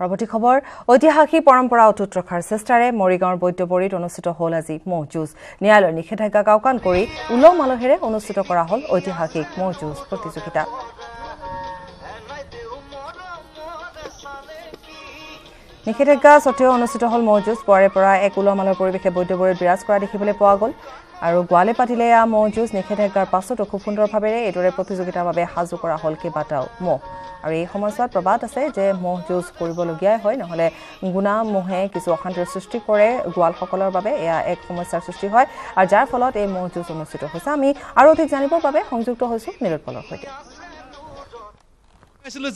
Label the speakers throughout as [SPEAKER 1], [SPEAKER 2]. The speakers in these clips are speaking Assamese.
[SPEAKER 1] পৰৱৰ্তী খবৰ ঐতিহাসিক পৰম্পৰা অটুট ৰখাৰ চেষ্টাৰে মৰিগাঁৱৰ বৈদ্যবৰীত অনুষ্ঠিত হ'ল আজি ম'হ যুঁজ ন্যায়ালয়ৰ নিষেধাজ্ঞাক আওকাণ কৰি উলহ মালহেৰে অনুষ্ঠিত কৰা হ'ল ঐতিহাসিক ম'হ যুঁজ প্ৰতিযোগিতা নিষেধাজ্ঞা সত্ত্বেও অনুষ্ঠিত হ'ল ম'হ যুঁজ পুৱাৰে পৰা এক উলহ মালহৰ পৰিৱেশে বৈদ্যবৰীত বিৰাজ কৰা দেখিবলৈ পোৱা গ'ল আৰু গোৱালে পাতিলে ম'হ যুঁজ নিষেধাজ্ঞাৰ পাছতো খুব সুন্দৰভাৱে এইদৰে প্ৰতিযোগিতাৰ বাবে সাজু কৰা হ'ল কেইবাটাও ম'হ আৰু এই সময়ছোৱাত প্ৰবাদ আছে যে ম'হ যুঁজ কৰিবলগীয়াই হয় নহ'লে গুণা ম'হে কিছু অশান্তিৰ সৃষ্টি কৰে গোৱালসকলৰ বাবে এয়া এক সমস্যাৰ সৃষ্টি হয় আৰু যাৰ ফলত এই ম'হ যুঁজ অনুষ্ঠিত হৈছে আমি আৰু অধিক জানিবৰ বাবে সংযুক্ত হৈছোঁ নিৰোৎপলৰ সৈতে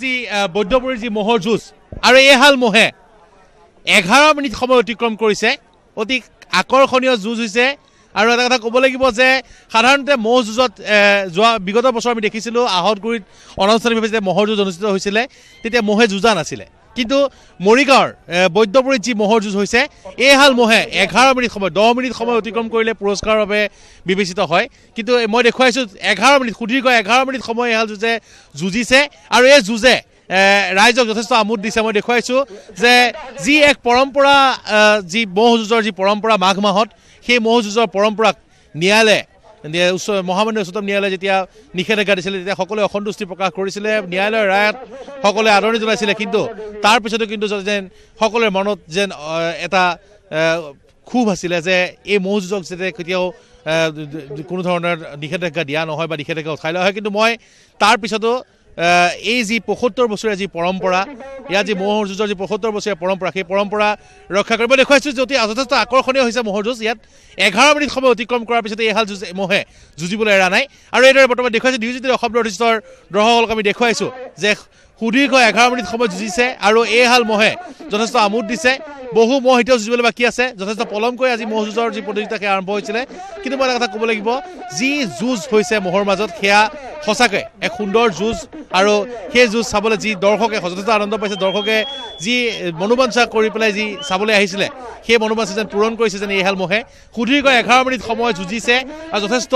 [SPEAKER 2] যি বৈদ্যবৰীৰ যি ম'হৰ যুঁজ আৰু এইহাল ম'হে 11 মিনিট সময় অতিক্ৰম কৰিছে অতি আকৰ্ষণীয় যুঁজ হৈছে আৰু এটা কথা ক'ব লাগিব যে সাধাৰণতে ম'হ যুঁজত যোৱা বিগত বছৰ আমি দেখিছিলোঁ আহতগুৰিত অনানুষ্ঠানিকভাৱে যেতিয়া ম'হৰ যুঁজ অনুষ্ঠিত হৈছিলে তেতিয়া ম'হে যুঁজা নাছিলে কিন্তু মৰিগাঁৱৰ বৈদ্যবৰীত যি ম'হৰ যুঁজ হৈছে এইহাল ম'হে 11 মিনিট সময় 10 মিনিট সময় অতিক্ৰম কৰিলে পুৰস্কাৰৰ বাবে বিবেচিত হয় কিন্তু মই দেখুৱাইছোঁ 11 মিনিট সুদীৰ্ঘ 11 মিনিট সময় এইহাল যুঁজে যুঁজিছে আৰু এই যুঁজে ৰাইজক যথেষ্ট আমোদ দিছে মই দেখুৱাইছোঁ যে যি এক পৰম্পৰা যি ম'হ যুঁজৰ যি পৰম্পৰা মাঘ মাহত সেই ম'হ যুঁজৰ পৰম্পৰাক ন্যায়ালয়ে মহামান্য উচ্চতম ন্যায়ালয়ে যেতিয়া নিষেধাজ্ঞা দিছিলে তেতিয়া সকলোৱে অসন্তুষ্টি প্ৰকাশ কৰিছিলে ন্যায়ালয়ৰ ৰায়ত সকলোৱে আদৰণি জনাইছিলে কিন্তু তাৰ পিছতো কিন্তু যেন সকলোৰে মনত যেন এটা ক্ষোভ আছিলে যে এই ম'হ যুঁজক যাতে কেতিয়াও কোনো ধৰণৰ নিষেধাজ্ঞা দিয়া নহয় বা নিষেধাজ্ঞা উঠাই লোৱা হয় কিন্তু মই তাৰ পিছতো এই যি ৭৫ বছৰীয়া যি পৰম্পৰা ইয়াৰ যি ম'হৰ যুঁজৰ যি ৭৫ বছৰীয়া পৰম্পৰা সেই পৰম্পৰা ৰক্ষা কৰিব দেখুৱাইছোঁ যে অতি যথেষ্ট আকৰ্ষণীয় হৈছে ম'হৰ যুঁজ ইয়াত 11 মিনিট সময় অতিক্ৰম কৰাৰ পিছতে এইহাল যুঁজ ম'হে যুঁজিবলৈ এৰা নাই আৰু এইদৰে বৰ্তমান দেখুৱাইছোঁ নিউজ এইটিনৰ অসম নৰ্থইষ্টৰ দৰ্শকসকলক আমি দেখুৱাইছোঁ যে সুদীৰ্ঘ 11 মিনিট সময় যুঁজিছে আৰু এইহাল ম'হে যথেষ্ট আমোদ দিছে বহু ম'হ এতিয়াও যুঁজিবলৈ বাকী আছে যথেষ্ট পলমকৈ আজি ম'হ যুঁজৰ যি প্ৰতিযোগিতা সেয়া আৰম্ভ হৈছিলে কিন্তু মই এটা কথা ক'ব লাগিব যি যুঁজ হৈছে ম'হৰ মাজত সেয়া সঁচাকৈ এক সুন্দৰ যুঁজ আৰু সেই যুঁজ চাবলৈ যি দৰ্শকে যথেষ্ট আনন্দ পাইছে দৰ্শকে যি মনোবাঞ্ছা কৰি পেলাই যি চাবলৈ আহিছিলে সেই মনোবাঞ্ছা যেন পূৰণ কৰিছে যেন এইহাল ম'হে সুদীৰ্ঘ 11 মিনিট সময় যুঁজিছে আৰু যথেষ্ট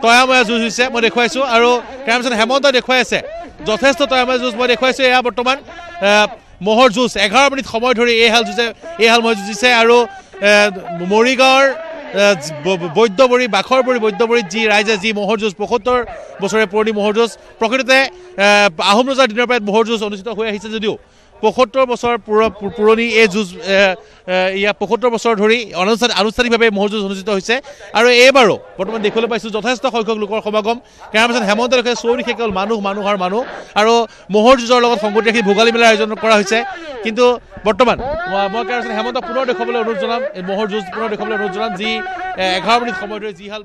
[SPEAKER 2] তয়াময়া যুঁজ হৈছে মই দেখুৱাইছোঁ আৰু কেমেৰামেন হেমন্তই দেখুৱাই আছে যথেষ্ট তয়াময়া যুঁজ মই দেখুৱাইছোঁ এয়া বৰ্তমান ম'হৰ যুঁজ 11 মিনিট সময় ধৰি এইহাল ম'হে যুঁজিছে আৰু মৰিগাঁৱৰ বৈদ্যবৰী বাখৰবৰী বৈদ্যবৰীত যি ৰাইজে যি ম'হৰ যুঁজ ৭৫ বছৰীয়া পুৰণি ম'হৰ যুঁজ প্ৰকৃততে আহোম ৰজাৰ দিনৰ পৰাই ম'হৰ যুঁজ অনুষ্ঠিত হৈ আহিছে যদিও ৭৫ বছৰ পুৰণি এই যুঁজ ইয়াত ৭৫ বছৰ ধৰি আনুষ্ঠানিকভাৱে ম'হৰ যুঁজ অনুষ্ঠিত হৈছে আৰু এইবাৰো বৰ্তমান দেখিবলৈ পাইছোঁ যথেষ্ট সংখ্যক লোকৰ সমাগম কেমেৰামেন হেমন্ত দেখে চৌদিশে কেৱল মানুহ আৰু ম'হৰ যুঁজৰ লগত সংগতি ৰাখি ভোগালী মেলাৰ আয়োজন কৰা হৈছে কিন্তু বৰ্তমান মই কেমেৰামেন হেমন্তক পুনৰ দেখুৱাবলৈ অনুৰোধ জনাম ম'হৰ যুঁজ পুনৰ দেখুৱাবলৈ অনুৰোধ জনাম যি 11 মিনিট সময় ধৰি যিহাল